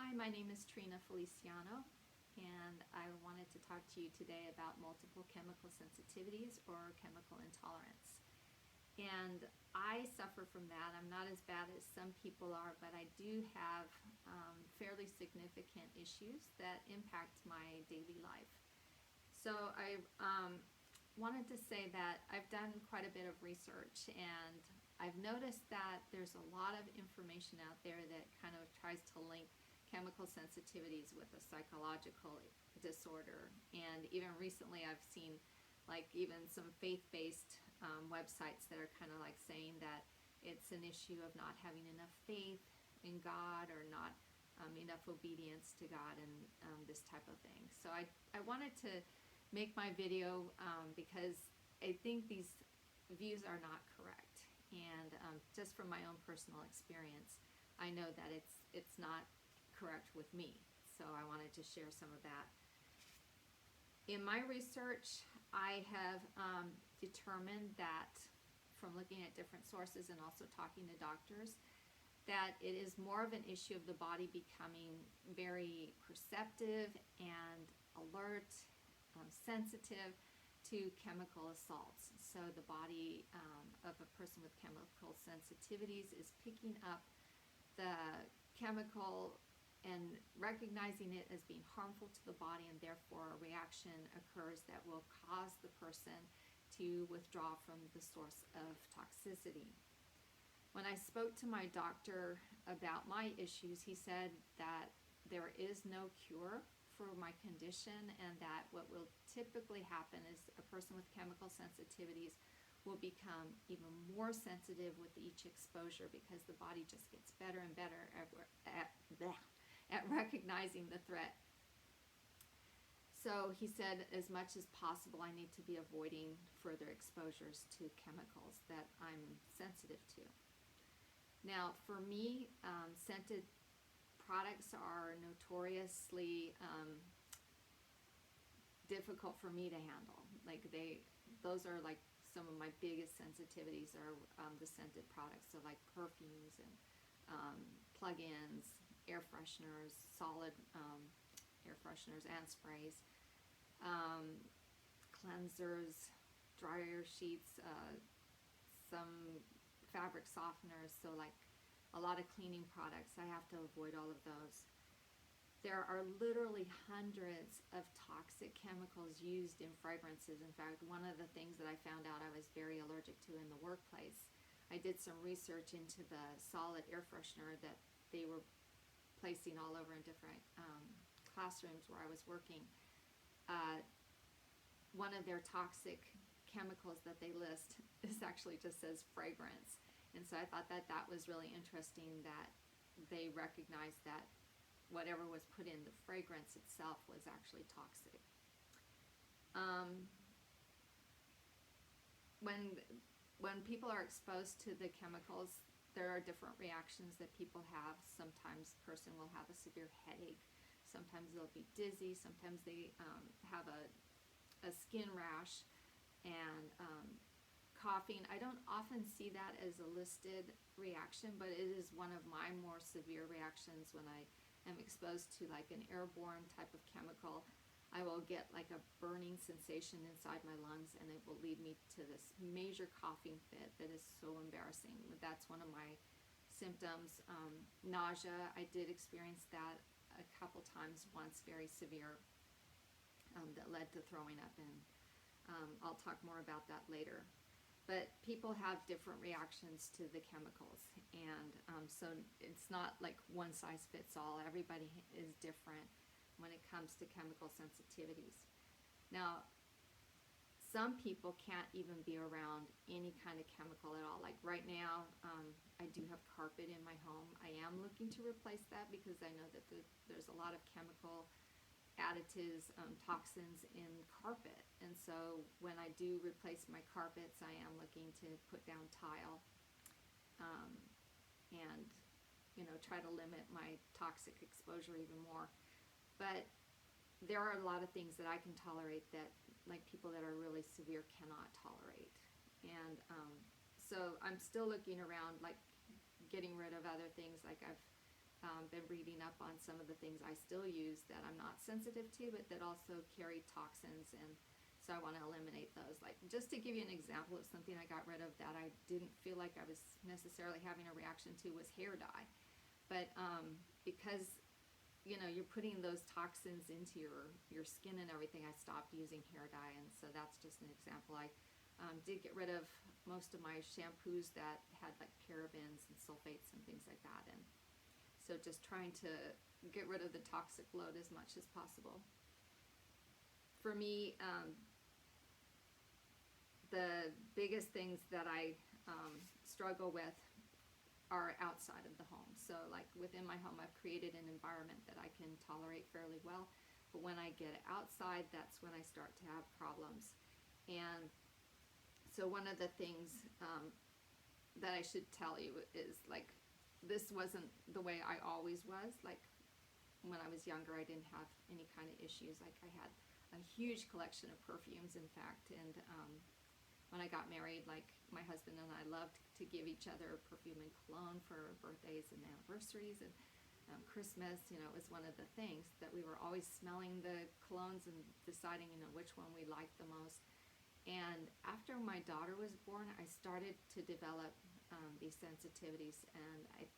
Hi, my name is Trina Feliciano, and I wanted to talk to you today about multiple chemical sensitivities or chemical intolerance. And I suffer from that. I'm not as bad as some people are, but I do have fairly significant issues that impact my daily life. So I wanted to say that I've done quite a bit of research, and I've noticed that there's a lot of information out there that kind of tries to link chemical sensitivities with a psychological disorder. And even recently I've seen like even some faith-based websites that are kind of like saying that it's an issue of not having enough faith in God or not enough obedience to God and this type of thing. So I wanted to make my video because I think these views are not correct, and just from my own personal experience I know that it's not correct with me, so I wanted to share some of that. In my research, I have determined that from looking at different sources and also talking to doctors, that it is more of an issue of the body becoming very perceptive and alert, sensitive to chemical assaults. So the body of a person with chemical sensitivities is picking up the chemical and recognizing it as being harmful to the body, and therefore a reaction occurs that will cause the person to withdraw from the source of toxicity. When I spoke to my doctor about my issues, he said that there is no cure for my condition, and that what will typically happen is a person with chemical sensitivities will become even more sensitive with each exposure, because the body just gets better and better at recognizing the threat. So he said, as much as possible, I need to be avoiding further exposures to chemicals that I'm sensitive to. Now, for me, scented products are notoriously difficult for me to handle. Like those are like some of my biggest sensitivities are the scented products, so like perfumes and plug-ins, air fresheners, solid air fresheners and sprays, cleansers, dryer sheets, some fabric softeners, so like a lot of cleaning products. I have to avoid all of those. There are literally hundreds of toxic chemicals used in fragrances. In fact, one of the things that I found out I was very allergic to in the workplace, I did some research into the solid air freshener that they were placing all over in different classrooms where I was working. One of their toxic chemicals that they list is actually just says fragrance. And so I thought that that was really interesting, that they recognized that whatever was put in the fragrance itself was actually toxic. When people are exposed to the chemicals, there are different reactions that people have. Sometimes a person will have a severe headache. Sometimes they'll be dizzy. Sometimes they have a skin rash and coughing. I don't often see that as a listed reaction, but it is one of my more severe reactions. When I am exposed to like an airborne type of chemical, I will get like a burning sensation inside my lungs, and it will lead me to this major coughing fit that is so embarrassing. That's one of my symptoms. Nausea, I did experience that a couple times, once very severe, that led to throwing up, and I'll talk more about that later. But people have different reactions to the chemicals, and so it's not like one size fits all. Everybody is different when it comes to chemical sensitivities. Now, some people can't even be around any kind of chemical at all. Like right now, I do have carpet in my home. I am looking to replace that because I know that there's a lot of chemical additives, toxins in carpet. And so when I do replace my carpets, I am looking to put down tile and try to limit my toxic exposure even more. But there are a lot of things that I can tolerate that like people that are really severe cannot tolerate. And so I'm still looking around, like getting rid of other things. Like I've been reading up on some of the things I still use that I'm not sensitive to, but that also carry toxins, and so I want to eliminate those. Like, just to give you an example of something I got rid of that I didn't feel like I was necessarily having a reaction to was hair dye. But because, you know, you're putting those toxins into your skin and everything, I stopped using hair dye, and so that's just an example. I did get rid of most of my shampoos that had like parabens and sulfates and things like that, and so just trying to get rid of the toxic load as much as possible. For me, the biggest things that I struggle with are outside of the home. So like within my home, I've created an environment that I can tolerate fairly well, but when I get outside, that's when I start to have problems. And so one of the things that I should tell you is, like, this wasn't the way I always was. Like, when I was younger, I didn't have any kind of issues. Like, I had a huge collection of perfumes, in fact, and when I got married, like, my husband and I loved to give each other perfume and cologne for birthdays and anniversaries and Christmas. You know, it was one of the things that we were always smelling the colognes and deciding, you know, which one we liked the most. And after my daughter was born, I started to develop these sensitivities, and I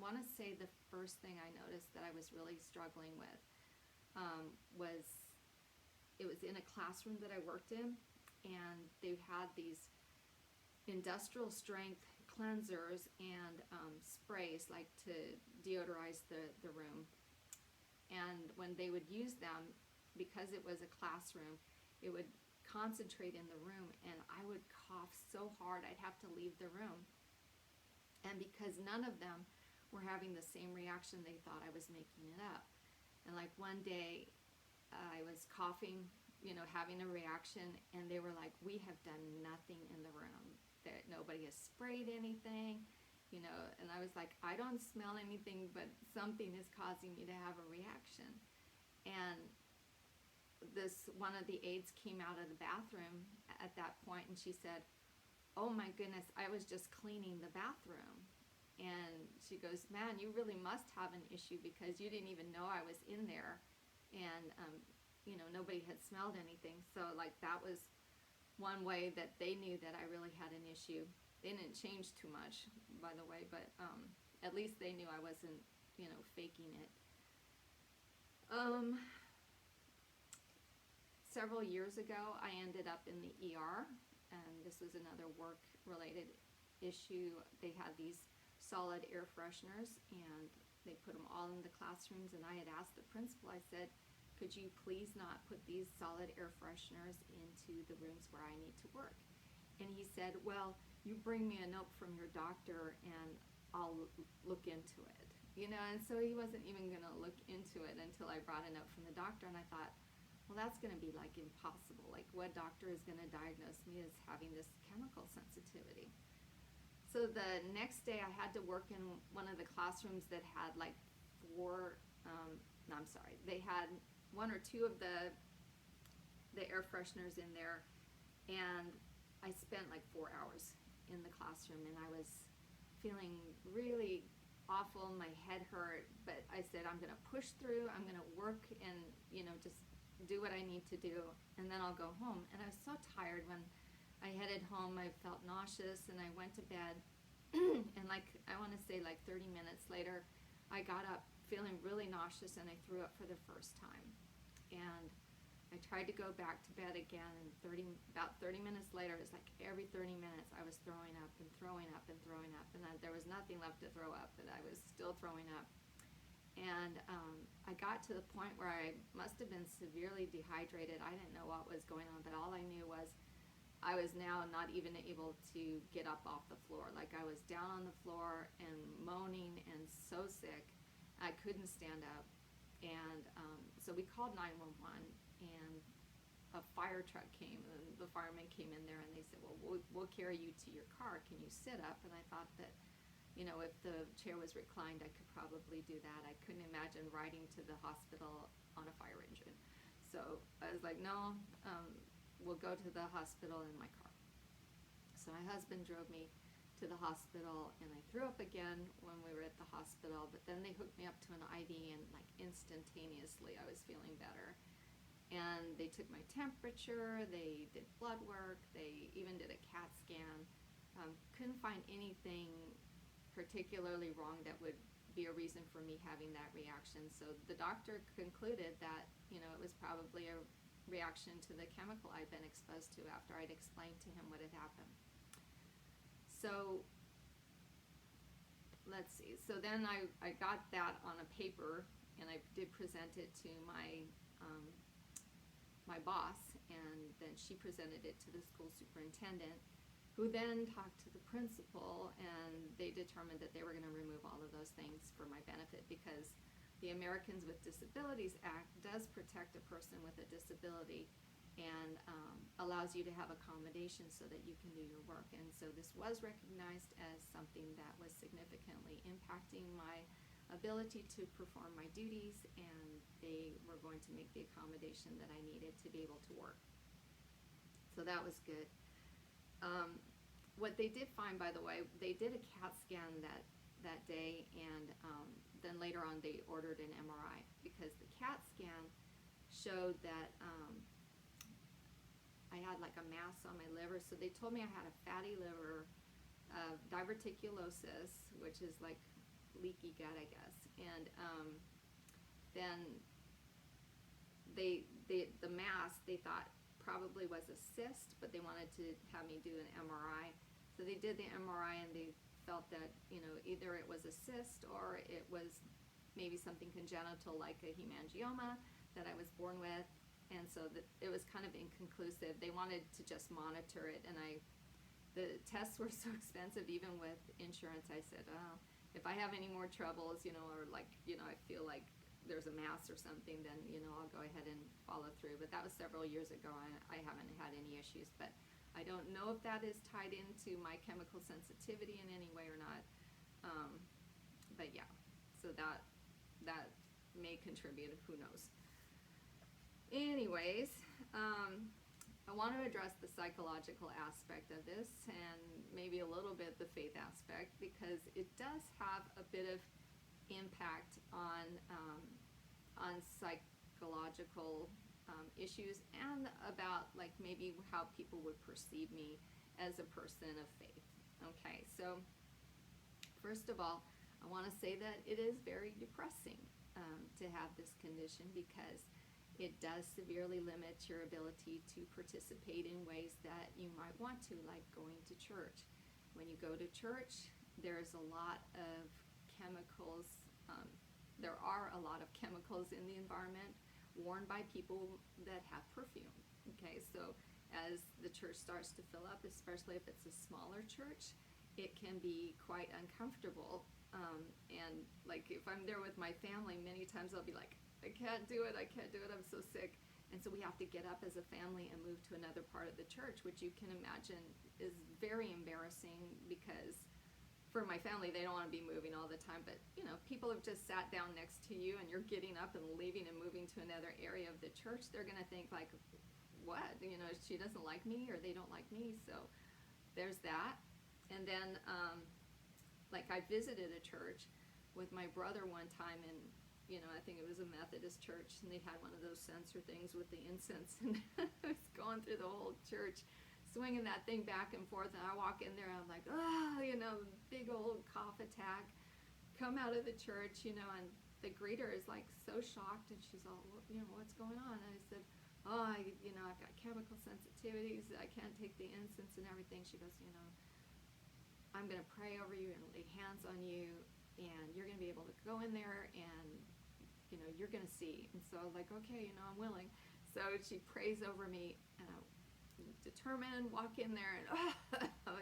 want to say the first thing I noticed that I was really struggling with was, it was in a classroom that I worked in, and they had these industrial strength cleansers and sprays, like, to deodorize the room. And when they would use them, because it was a classroom, it would concentrate in the room, and I would cough so hard I'd have to leave the room. And because none of them were having the same reaction, they thought I was making it up. And like one day I was coughing, you know, having a reaction, and they were like, we have done nothing in the room, that nobody has sprayed anything, you know. And I was like, I don't smell anything, but something is causing me to have a reaction. And one of the aides came out of the bathroom at that point, and she said, oh my goodness, I was just cleaning the bathroom. And she goes, man, you really must have an issue, because you didn't even know I was in there, and you know, nobody had smelled anything. So like, that was one way that they knew that I really had an issue. They didn't change too much, by the way, but at least they knew I wasn't, you know, faking it. Several years ago, I ended up in the ER, and this was another work-related issue. They had these solid air fresheners, and they put them all in the classrooms, and I had asked the principal, I said, could you please not put these solid air fresheners into the rooms where I need to work? And he said, well, you bring me a note from your doctor, and I'll look into it. You know, and so he wasn't even going to look into it until I brought a note from the doctor, and I thought, well, that's going to be like impossible. Like, what doctor is going to diagnose me as having this chemical sensitivity? So the next day I had to work in one of the classrooms that had like they had one or two of the air fresheners in there, and I spent like 4 hours in the classroom, and I was feeling really awful. My head hurt, but I said, I'm going to push through, I'm going to work, and, you know, just do what I need to do, and then I'll go home. And I was so tired when I headed home. I felt nauseous, and I went to bed, and like, I want to say like 30 minutes later, I got up feeling really nauseous, and I threw up for the first time. And I tried to go back to bed again, and about 30 minutes later, it was like every 30 minutes I was throwing up and throwing up and throwing up, and there was nothing left to throw up, but I was still throwing up. And I got to the point where I must have been severely dehydrated. I didn't know what was going on, but all I knew was I was now not even able to get up off the floor. Like, I was down on the floor and moaning and so sick. I couldn't stand up. And so we called 911, and a fire truck came, and the firemen came in there, and they said, well, we'll carry you to your car. Can you sit up? And I thought that, you know, if the chair was reclined, I could probably do that. I couldn't imagine riding to the hospital on a fire engine. So I was like, no, we'll go to the hospital in my car. So my husband drove me to the hospital, and I threw up again when we were at the hospital, but then they hooked me up to an IV, and like instantaneously I was feeling better. And they took my temperature, they did blood work, they even did a CAT scan. Couldn't find anything particularly wrong that would be a reason for me having that reaction. So the doctor concluded that, you know, it was probably a reaction to the chemical I'd been exposed to after I'd explained to him what had happened. So let's see. So then I got that on a paper, and I did present it to my boss, and then she presented it to the school superintendent, who then talked to the principal, and they determined that they were going to remove all of those things for my benefit, because the Americans with Disabilities Act does protect a person with a disability and allows you to have accommodations so that you can do your work. And so this was recognized as something that was significantly impacting my ability to perform my duties, and they were going to make the accommodation that I needed to be able to work. So that was good. What they did find, by the way, they did a CAT scan that day, and then later on they ordered an MRI, because the CAT scan showed that I had like a mass on my liver. So they told me I had a fatty liver, diverticulosis, which is like leaky gut, I guess. And then the mass they thought probably was a cyst, but they wanted to have me do an MRI. So they did the MRI, and they felt that, you know, either it was a cyst or it was maybe something congenital like a hemangioma that I was born with. And so it was kind of inconclusive. They wanted to just monitor it, and the tests were so expensive, even with insurance. I said, oh, if I have any more troubles, you know, or like, you know, I feel like there's a mass or something, then, you know, I'll go ahead and follow through. But that was several years ago. I haven't had any issues, but I don't know if that is tied into my chemical sensitivity in any way or not. But yeah, so that may contribute, who knows. Anyways, I want to address the psychological aspect of this, and maybe a little bit the faith aspect, because it does have a bit of impact on psychological issues, and about like maybe how people would perceive me as a person of faith. Okay, so first of all, I want to say that it is very depressing to have this condition, because it does severely limit your ability to participate in ways that you might want to, like going to church. When you go to church, there's a lot of chemicals. There are a lot of chemicals in the environment worn by people that have perfume. Okay, so as the church starts to fill up, especially if it's a smaller church, it can be quite uncomfortable. And like if I'm there with my family, many times I'll be like, I can't do it, I'm so sick. And so we have to get up as a family and move to another part of the church, which you can imagine is very embarrassing, because for my family, they don't want to be moving all the time. But, you know, people have just sat down next to you, and you're getting up and leaving and moving to another area of the church. They're going to think like, what? You know, she doesn't like me, or they don't like me. So there's that. And then, like I visited a church with my brother one time, and you know, I think it was a Methodist church, and they had one of those censer things with the incense, and I was going through the whole church, swinging that thing back and forth, and I walk in there, and I'm like, oh, you know, big old cough attack, come out of the church, you know, and the greeter is like so shocked, and she's all, you know, what's going on? And I said, oh, you know, I've got chemical sensitivities, I can't take the incense and everything. She goes, you know, I'm going to pray over you and lay hands on you, and you're going to be able to go in there, and you know, you're going to see. And so I was like, okay, you know, I'm willing. So she prays over me, and I'm determined, walk in there, and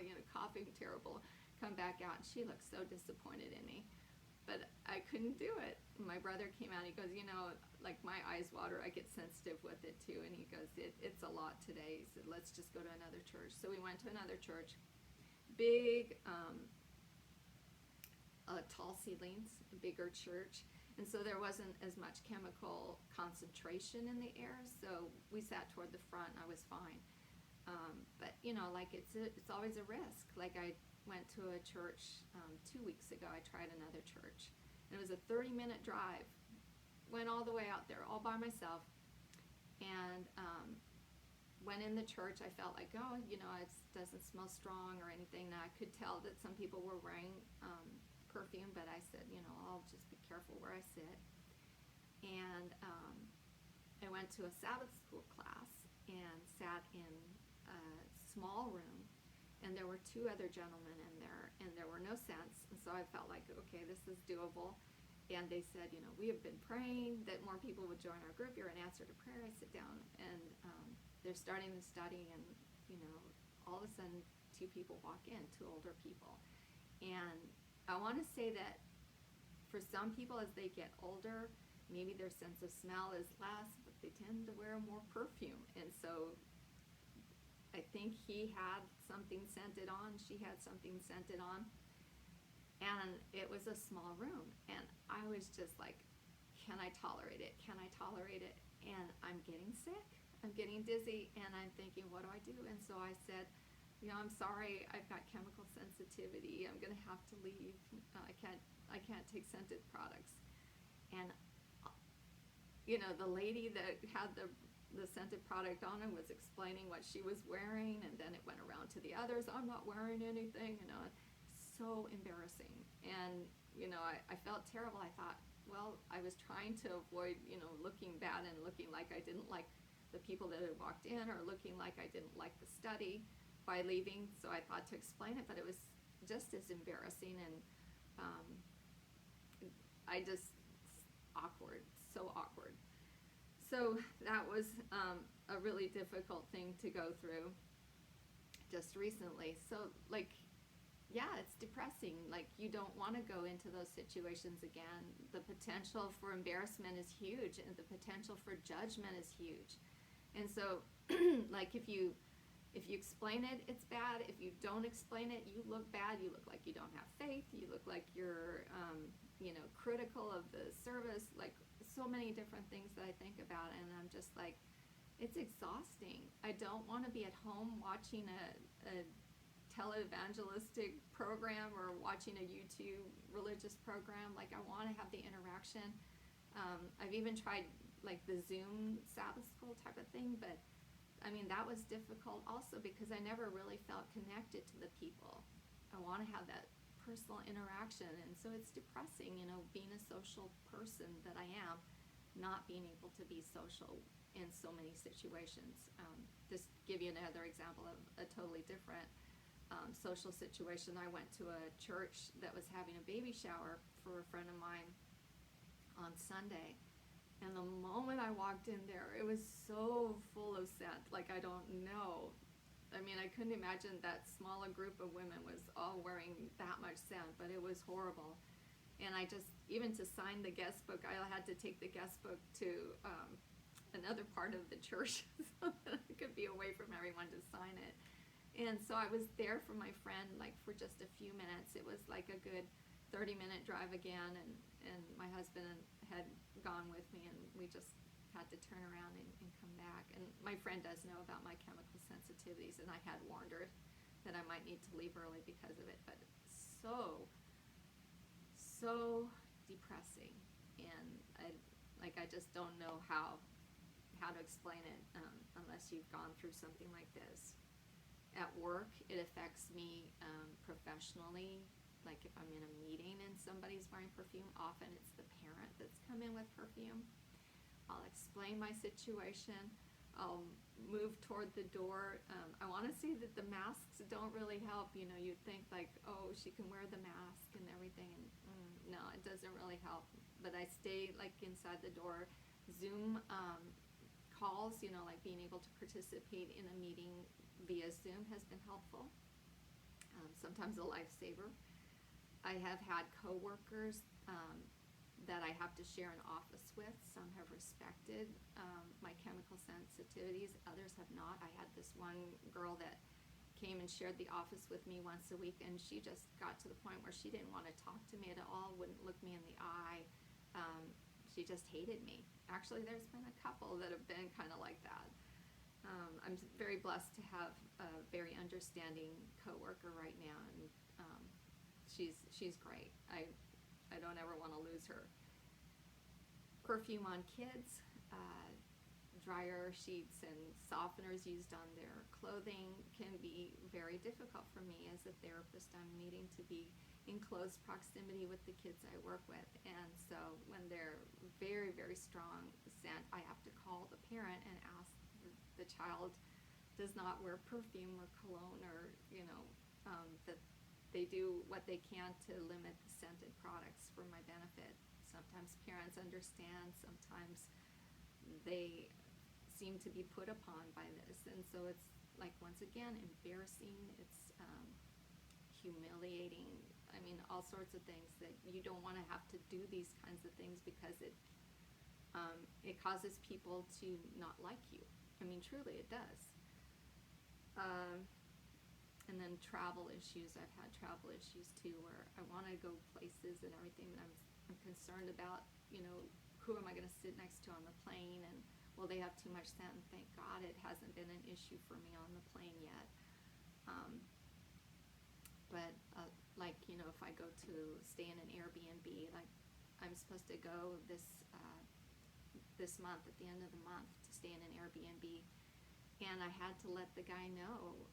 you know, coughing terrible, come back out, and she looked so disappointed in me. But I couldn't do it. My brother came out, he goes, you know, like my eyes water, I get sensitive with it too. And he goes, it's a lot today. He said, let's just go to another church. So we went to another church, big, tall ceilings, bigger church. And so there wasn't as much chemical concentration in the air, so we sat toward the front, and I was fine. But you know, like it's always a risk. Like I went to a church 2 weeks ago. I tried another church. And it was a 30-minute drive. Went all the way out there all by myself. And went in the church. I felt like, oh, you know, it doesn't smell strong or anything. Now, I could tell that some people were wearing perfume, but I said, you know, I'll just be careful where I sit. And I went to a Sabbath school class and sat in a small room, and there were 2 other gentlemen in there, and there were no scents, and so I felt like, okay, this is doable. And they said, you know, we have been praying that more people would join our group. You're an answer to prayer. I sit down, and they're starting the study, and, you know, all of a sudden 2 people walk in, 2 older people. And I want to say that for some people, as they get older, maybe their sense of smell is less, but they tend to wear more perfume. And so I think he had something scented on, she had something scented on, and it was a small room. And I was just like, can I tolerate it? Can I tolerate it? And I'm getting sick, I'm getting dizzy, and I'm thinking, what do I do? And so I said, you know, I'm sorry, I've got chemical sensitivity. I'm gonna have to leave. I can't take scented products. And you know, the lady that had the scented product on her was explaining what she was wearing, and then it went around to the others. I'm not wearing anything, you know. So embarrassing. And you know, I felt terrible. I thought, well, I was trying to avoid, you know, looking bad and looking like I didn't like the people that had walked in, or looking like I didn't like the study by leaving. So I thought to explain it, but it was just as embarrassing, and I just awkward, so awkward. So that was a really difficult thing to go through just recently. So like, yeah, it's depressing. Like, you don't want to go into those situations again. The potential for embarrassment is huge, and the potential for judgment is huge. And so like, if you explain it, it's bad. If you don't explain it, you look bad. You look like you don't have faith. You look like you're you know, critical of the service. Like, so many different things that I think about, and I'm just like, it's exhausting. I don't want to be at home watching a televangelistic program or watching a YouTube religious program. Like, I want to have the interaction. I've even tried like the Zoom Sabbath school type of thing, but I mean, that was difficult also because I never really felt connected to the people. I want to have that personal interaction, and so it's depressing, you know, being a social person that I am, not being able to be social in so many situations. Just give you another example of a totally different social situation. I went to a church that was having a baby shower for a friend of mine on Sunday, and the moment I walked in there, it was so full of scent, like, I don't know. I mean, I couldn't imagine that smaller group of women was all wearing that much scent, but it was horrible. And I just, even to sign the guest book, I had to take the guest book to another part of the church so that I could be away from everyone to sign it. And so I was there for my friend, like, for just a few minutes. It was like a good 30-minute drive again, and my husband had gone with me, and we just had to turn around and come back. And my friend does know about my chemical sensitivities, and I had warned her that I might need to leave early because of it. But it's so depressing, and I just don't know how to explain it unless you've gone through something like this. At work, it affects me professionally. Like, if I'm in a meeting and somebody's wearing perfume, often it's the parent that's come in with perfume. I'll explain my situation. I'll move toward the door. I want to see that the masks don't really help. You know, you'd think like, oh, she can wear the mask and everything, and no, it doesn't really help. But I stay like inside the door. Zoom calls, you know, like being able to participate in a meeting via Zoom has been helpful. Sometimes a lifesaver. I have had coworkers that I have to share an office with. Some have respected my chemical sensitivities, others have not. I had this one girl that came and shared the office with me once a week, and she just got to the point where she didn't want to talk to me at all, wouldn't look me in the eye. She just hated me. Actually, there's been a couple that have been kind of like that. I'm very blessed to have a very understanding coworker right now, and she's great. I don't ever want to lose her. Perfume on kids, dryer sheets and softeners used on their clothing can be very difficult for me as a therapist. I'm needing to be in close proximity with the kids I work with, and so when they're very, very strong scent, I have to call the parent and ask the child does not wear perfume or cologne, or that they do what they can to limit the scented products for my benefit. Sometimes parents understand, sometimes they seem to be put upon by this, and so it's like, once again, embarrassing, it's humiliating. I mean, all sorts of things that you don't want to have to do these kinds of things, because it causes people to not like you. I mean, truly, it does. And then travel issues. I've had travel issues too, where I want to go places and everything, but I'm concerned about, who am I going to sit next to on the plane, and will they have too much scent? And thank God it hasn't been an issue for me on the plane yet. But if I go to stay in an Airbnb, like I'm supposed to go this month, at the end of the month, to stay in an Airbnb, and I had to let the guy know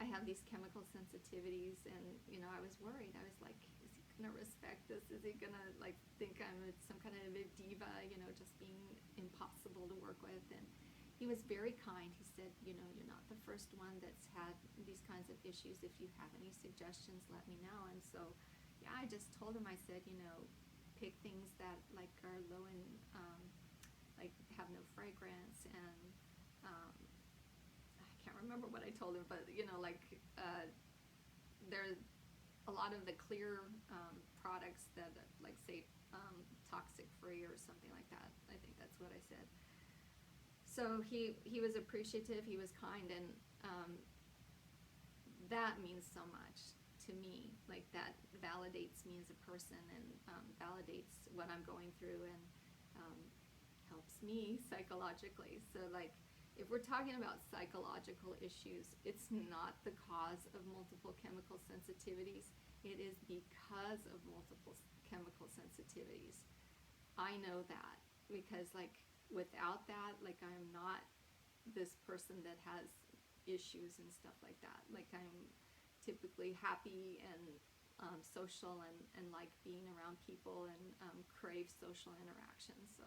I have these chemical sensitivities, and I was worried. I was like, is he gonna respect this? Is he gonna think I'm some kind of a diva, just being impossible to work with? And he was very kind. He said, you're not the first one that's had these kinds of issues. If you have any suggestions, let me know. And so, yeah, I just told him, I said, pick things that are low in, have no fragrance, and I can't remember what I told him, but there's a lot of the clear products that say toxic free or something like that. I think that's what I said. So he was appreciative, he was kind, and that means so much to me. That validates me as a person, and validates what I'm going through, and helps me psychologically. So if we're talking about psychological issues, it's not the cause of multiple chemical sensitivities. It is because of multiple chemical sensitivities. I know that, because without that, I'm not this person that has issues and stuff like that. I'm typically happy and social, and like being around people, and crave social interaction. So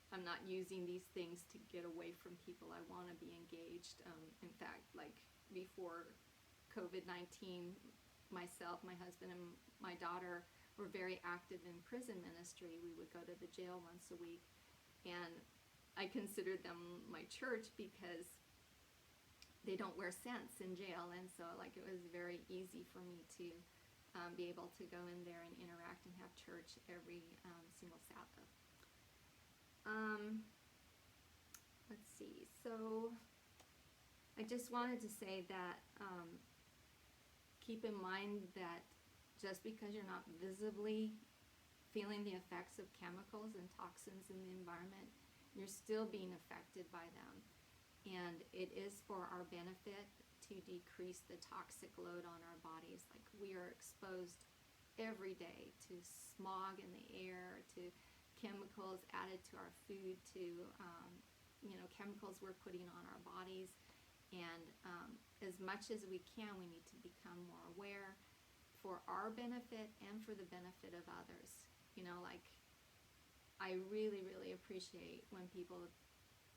I'm not using these things to get away from people. I want to be engaged. In fact, before COVID-19, myself, my husband, and my daughter were very active in prison ministry. We would go to the jail once a week, and I considered them my church because they don't wear scents in jail, and so it was very easy for me to be able to go in there and interact and have church every single Sabbath. Let's see, so I just wanted to say that keep in mind that just because you're not visibly feeling the effects of chemicals and toxins in the environment, you're still being affected by them. And it is for our benefit to decrease the toxic load on our bodies. We are exposed every day to smog in the air, to chemicals added to our food, to chemicals we're putting on our bodies. And as much as we can, we need to become more aware for our benefit and for the benefit of others. I really, really appreciate when people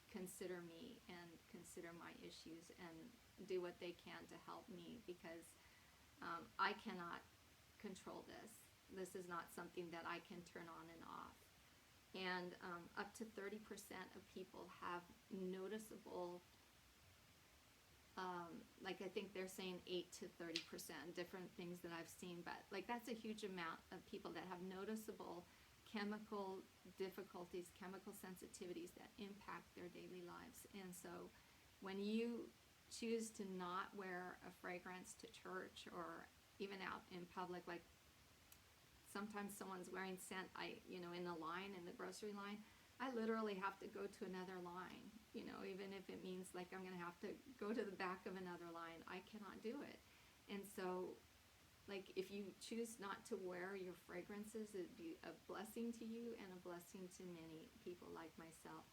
consider me and consider my issues and do what they can to help me, because I cannot control this. This is not something that I can turn on and off. And up to 30% of people have noticeable, I think they're saying 8 to 30%, different things that I've seen, but that's a huge amount of people that have noticeable chemical difficulties, chemical sensitivities that impact their daily lives. And so when you choose to not wear a fragrance to church or even out in public, sometimes someone's wearing scent, in a line, in the grocery line, I literally have to go to another line, even if it means I'm going to have to go to the back of another line. I cannot do it. And so like if you choose not to wear your fragrances, it'd be a blessing to you and a blessing to many people like myself.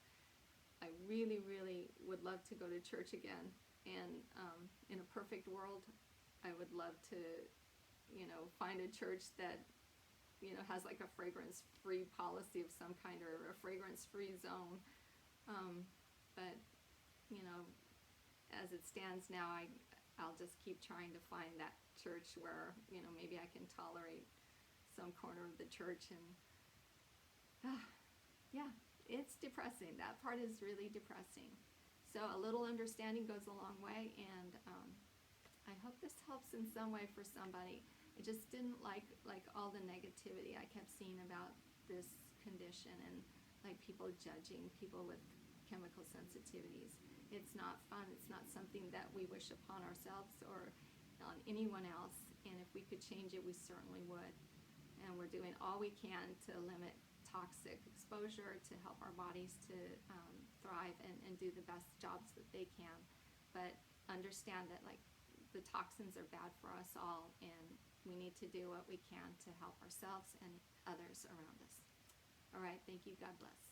I really, really would love to go to church again, and in a perfect world, I would love to, find a church that, has like a fragrance-free policy of some kind, or a fragrance-free zone. But, as it stands now, I'll just keep trying to find that church where, maybe I can tolerate some corner of the church. And yeah, it's depressing. That part is really depressing. So a little understanding goes a long way, and I hope this helps in some way for somebody. I just didn't like all the negativity I kept seeing about this condition, and like people judging people with chemical sensitivities. It's not fun. It's not something that we wish upon ourselves or on anyone else. And if we could change it, we certainly would. And we're doing all we can to limit toxic exposure, to help our bodies to thrive and do the best jobs that they can. But understand that like the toxins are bad for us all, and we need to do what we can to help ourselves and others around us. All right, thank you. God bless.